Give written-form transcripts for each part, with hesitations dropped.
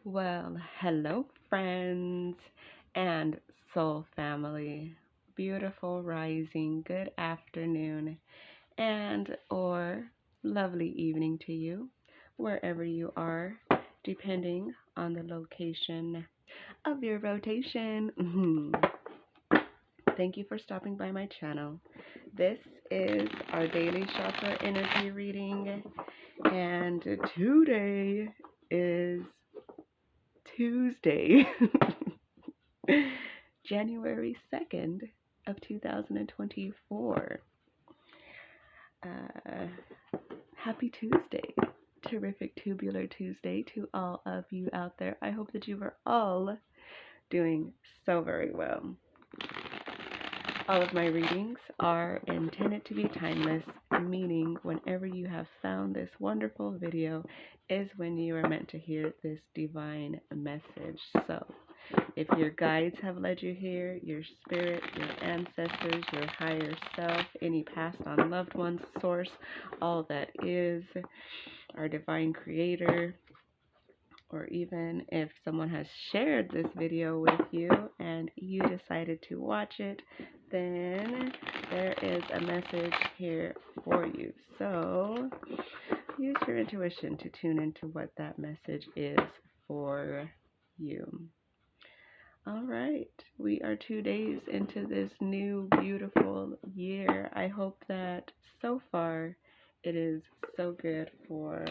Well, hello, friends and soul family. Beautiful rising, good afternoon, and or lovely evening to you, wherever you are, depending on the location of your rotation. Thank you for stopping by my channel. This is our daily chakra energy reading, and today is Tuesday, January 2nd of 2024. Uh, Happy Tuesday. Terrific tubular Tuesday to all of you out there. I hope that you are all doing so very well. All of my readings are intended to be timeless, meaning whenever you have found this wonderful video is when you are meant to hear this divine message. So, if your guides have led you here, your spirit, your ancestors, your higher self, any passed on loved ones, source, all that is, our divine creator, or even if someone has shared this video with you and you decided to watch it, then there is a message here for you. So use your intuition to tune into what that message is for you. All right, we are 2 days into this new beautiful year. I hope that so far it is so good for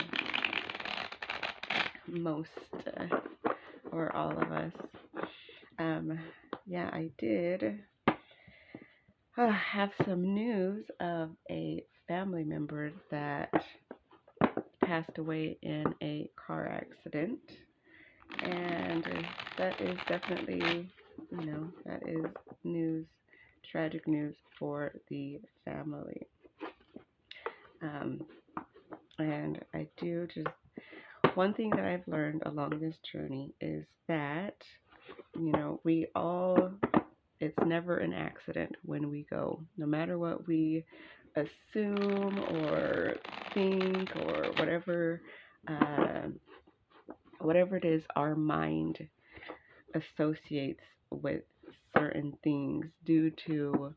most or all of us. Yeah, I did have some news of a family member that passed away in a car accident. And that is definitely, that is news, tragic news for the family. And I do just, one thing that I've learned along this journey is that, we all, it's never an accident when we go. No matter what we assume or think or whatever it is our mind associates with certain things due to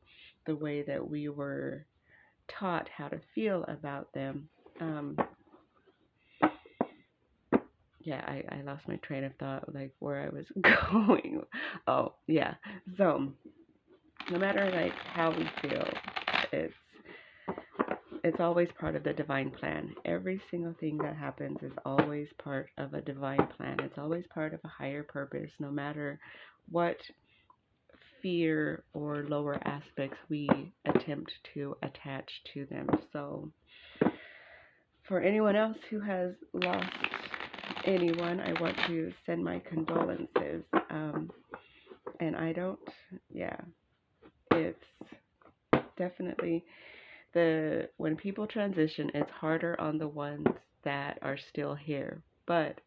the way that we were taught how to feel about them. I lost my train of thought, like where I was going. Oh, yeah. So, no matter like how we feel, it's it's always part of the divine plan. Every single thing that happens is always part of a divine plan. It's always part of a higher purpose, no matter what fear or lower aspects we attempt to attach to them. So, for anyone else who has lost anyone, I want to send my condolences. And I don't, yeah, it's definitely when people transition, it's harder on the ones that are still here. But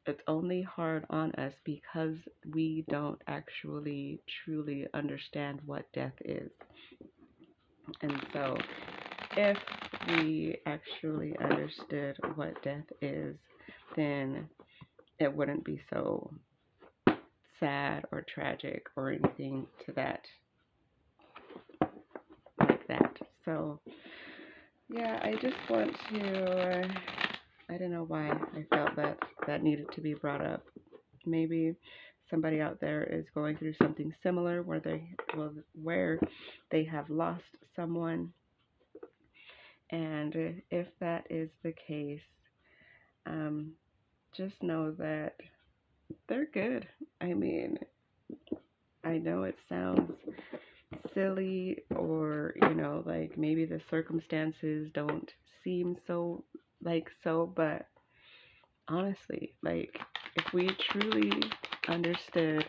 it's only hard on us because we don't actually truly understand what death is. And so if we actually understood what death is, then it wouldn't be so sad or tragic or anything to that, like that. So, yeah, I just want to, I don't know why I felt that needed to be brought up. Maybe somebody out there is going through something similar where they have lost someone. And if that is the case, just know that they're good. I mean, I know it sounds silly or, like maybe the circumstances don't seem so, but honestly, like if we truly understood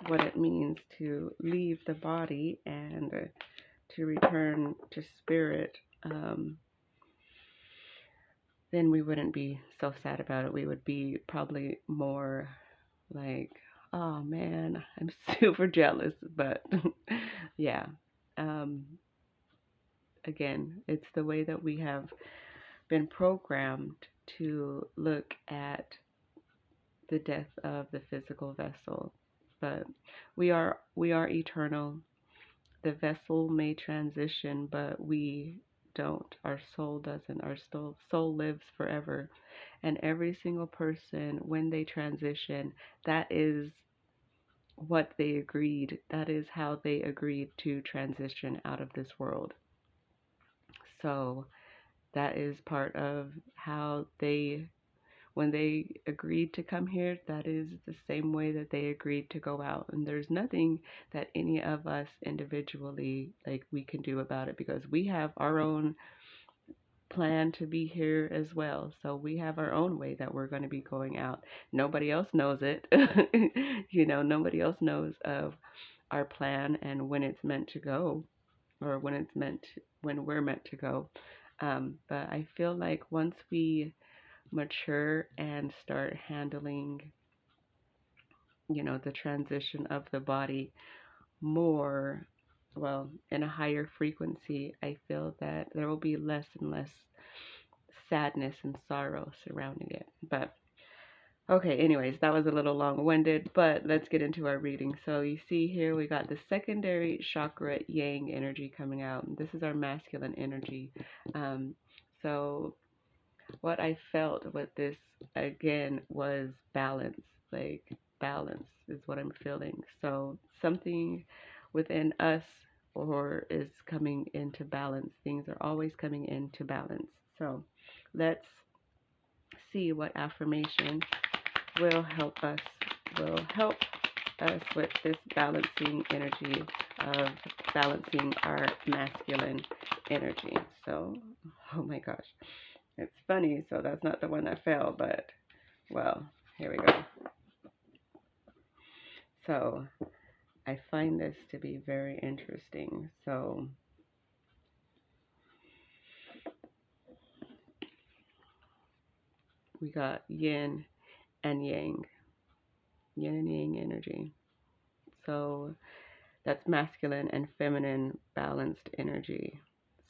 what it means to leave the body and to return to spirit, then we wouldn't be so sad about it. We would be probably more like, oh man, I'm super jealous. But yeah, again, it's the way that we have been programmed to look at the death of the physical vessel. But we are eternal. The vessel may transition, but we don't. Our soul doesn't. Our soul lives forever. And every single person, when they transition, that is what they agreed. That is how they agreed to transition out of this world. So that is part of how they, when they agreed to come here, that is the same way that they agreed to go out. And there's nothing that any of us individually, like, we can do about it, because we have our own plan to be here as well. So we have our own way that we're going to be going out. Nobody else knows it. Nobody else knows of our plan and when it's meant to go, or when we're meant to go. But I feel like once we mature and start handling, the transition of the body more, well, in a higher frequency, I feel that there will be less and less sadness and sorrow surrounding it. But okay, anyways, that was a little long-winded, but let's get into our reading. So you see here we got the secondary chakra yang energy coming out. This is our masculine energy. So what I felt with this again was balance. Like, balance is what I'm feeling. So something within us or is coming into balance. Things are always coming into balance. So let's see what affirmation will help us with this balancing energy of balancing our masculine energy. So, oh my gosh, it's funny. So that's not the one that fell, but well, here we go. So I find this to be very interesting. So we got yin and yang energy. So that's masculine and feminine balanced energy.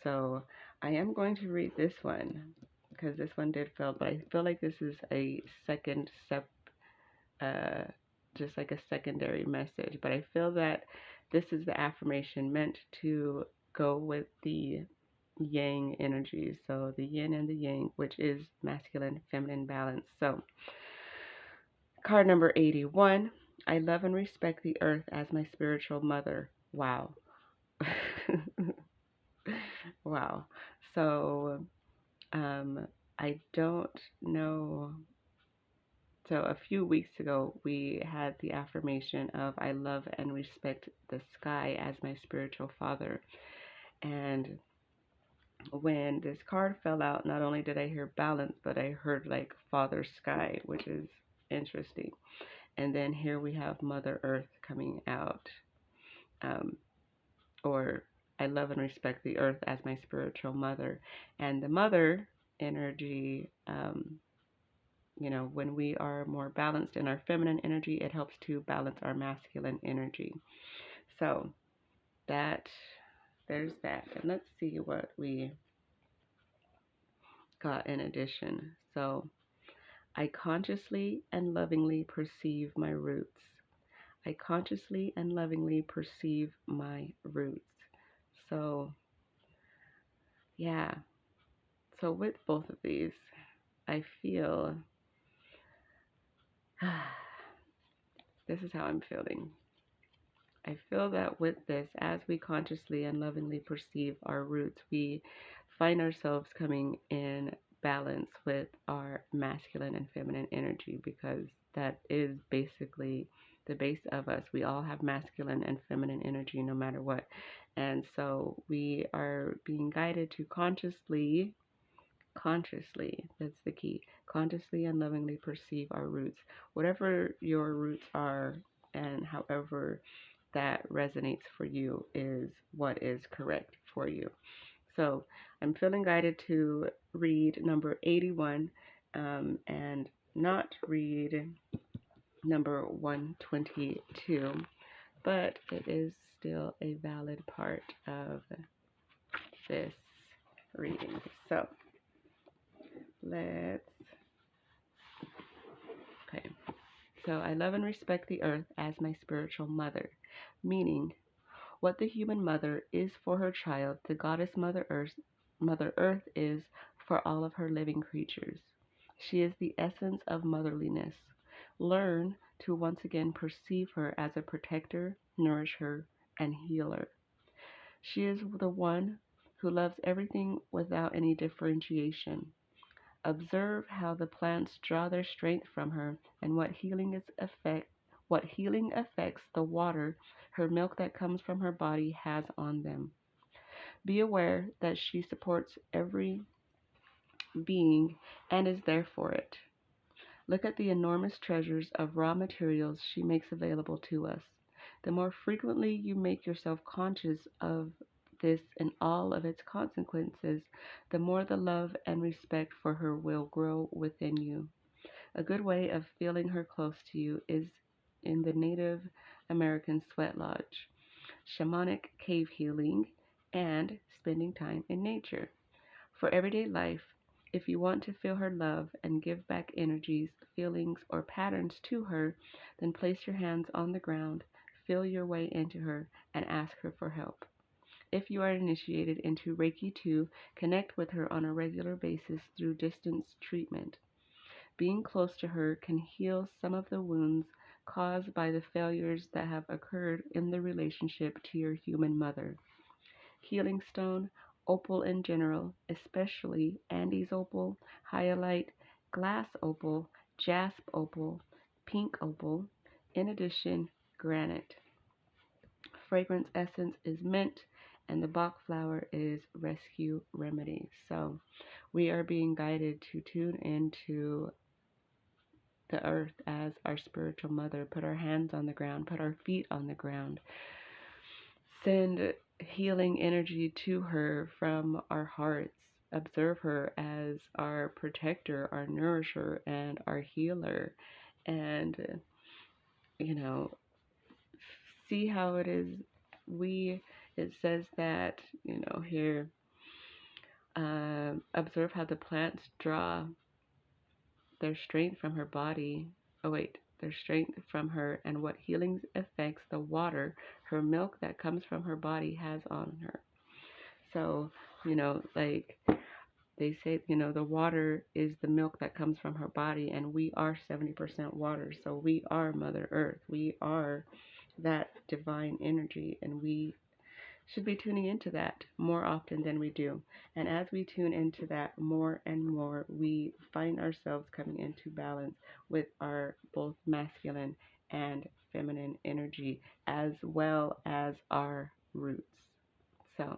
So I am going to read this one because this one did fail, but I feel like this is a second step, just like a secondary message. But I feel that this is the affirmation meant to go with the yang energy. So the yin and the yang, which is masculine, feminine balance. So card number 81. I love and respect the earth as my spiritual mother. Wow. Wow. So, I don't know. So a few weeks ago, we had the affirmation of I love and respect the sky as my spiritual father. And when this card fell out, not only did I hear balance, but I heard like Father Sky, which is interesting. And then here we have Mother Earth coming out. Or I love and respect the earth as my spiritual mother. And the mother energy, when we are more balanced in our feminine energy, it helps to balance our masculine energy. So there's that. And let's see what we got in addition. So I consciously and lovingly perceive my roots. I consciously and lovingly perceive my roots. So, yeah. So with both of these, I feel this is how I'm feeling. I feel that with this, as we consciously and lovingly perceive our roots, we find ourselves coming in balance with our masculine and feminine energy, because that is basically the base of us. We all have masculine and feminine energy no matter what. And so we are being guided to consciously, that's the key, consciously and lovingly perceive our roots. Whatever your roots are and however that resonates for you is what is correct for you. So I'm feeling guided to read number 81 and not read number 122, but it is still a valid part of this reading. So okay. So I love and respect the earth as my spiritual mother, meaning what the human mother is for her child, the goddess Mother Earth is for all of her living creatures. She is the essence of motherliness. Learn to once again perceive her as a protector, nourisher, and healer. She is the one who loves everything without any differentiation. Observe how the plants draw their strength from her and what healing effects the water, her milk that comes from her body has on them. Be aware that she supports every being and is there for it. Look at the enormous treasures of raw materials she makes available to us. The more frequently you make yourself conscious of this and all of its consequences, the more the love and respect for her will grow within you. A good way of feeling her close to you is in the Native American sweat lodge, shamanic cave healing, and spending time in nature. For everyday life, if you want to feel her love and give back energies, feelings, or patterns to her, then place your hands on the ground, feel your way into her, and ask her for help. If you are initiated into Reiki 2, connect with her on a regular basis through distance treatment. Being close to her can heal some of the wounds caused by the failures that have occurred in the relationship to your human mother. Healing stone, opal in general, especially Andes opal, hyalite, glass opal, jasp opal, pink opal, in addition, granite. Fragrance essence is mint, and the Bach flower is rescue remedy. So we are being guided to tune into the earth as our spiritual mother, put our hands on the ground, put our feet on the ground, send healing energy to her from our hearts, observe her as our protector, our nourisher, and our healer, and, you know, see how it is. It says that, here, observe how the plants draw their strength from her body. Oh, wait, their strength from her and what healing effects the water, her milk that comes from her body has on her. So, like they say, the water is the milk that comes from her body, and we are 70% water. So we are Mother Earth. We are that divine energy, and we should be tuning into that more often than we do. And as we tune into that more and more, we find ourselves coming into balance with our both masculine and feminine energy, as well as our roots. So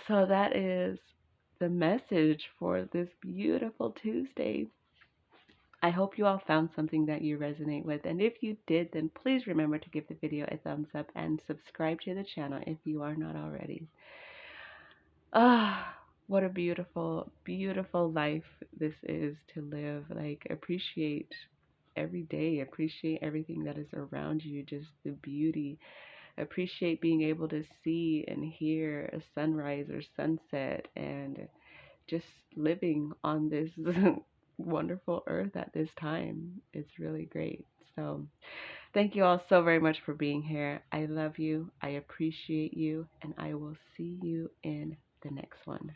that is the message for this beautiful Tuesday. I hope you all found something that you resonate with, and if you did, then please remember to give the video a thumbs up and subscribe to the channel if you are not already. What a beautiful, beautiful life this is to live. Like, appreciate every day, appreciate everything that is around you, just the beauty. Appreciate being able to see and hear a sunrise or sunset, and just living on this wonderful earth at this time. It's really great. So thank you all so very much for being here. I love you. I appreciate you. And I will see you in the next one.